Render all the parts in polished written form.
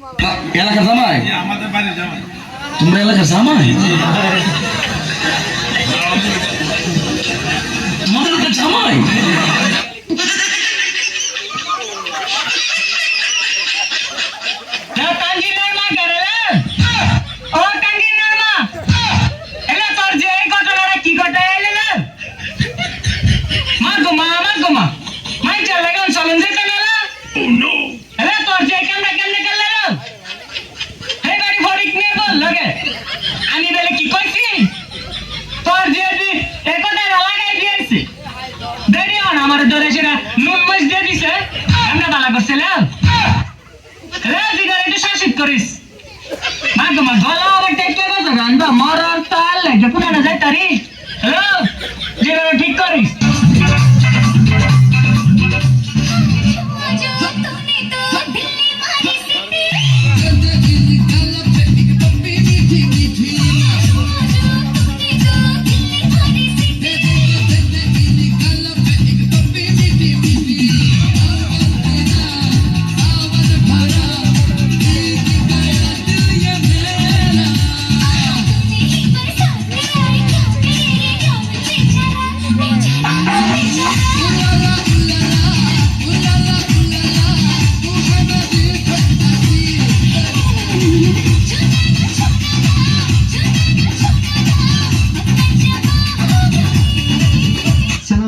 এলাকার জামাই? আমাদের বাড়ির জামাই। তোমরা এলাকার জামাই? তোমাদের এলাকার জামাই? আমার ধরে সেটা নুন মাছ দিয়ে দিছে আমরা বালা করছিলাম একটু শাসিত করিস মা গলা আবার টেকে কথা গানবা মরার তাল লাগে কোন যায় তারি হ্যালো যেভাবে ঠিক করিস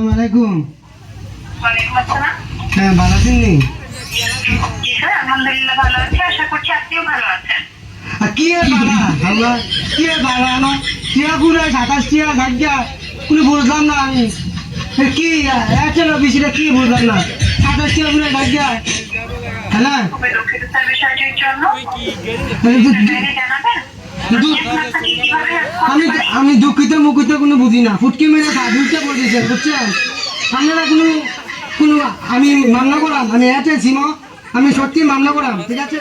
ওয়ালাইকুম আসসালাম। হ্যাঁ ভালো আছেন নি? জি স্যার, আলহামদুলিল্লাহ ভালো আছি, আশা করছি আপনিও ভালো আছেন। কি এর বাবা আমরা কি এর বাবা আমার টিয়া পুরো 27 টিয়া গাড়িয়া কোনো বুঝলাম না আমি কি এত বেশিটা কি বুঝলাম না 27 টিয়া পুরো গাড়িয়া হ্যাঁ খুবই দুঃখিত স্যার বিষয়টির জন্য। জানাবেন আমি আমি দুঃখিত মুখিত কোনো বুঝি না ফুটকি মেরে দুইটা বলেছে বুঝছেন আপনারা কোনো কোনো আমি মামলা করাম আমি এতে ছিমো আমি সত্যি মামলা করাম ঠিক আছে।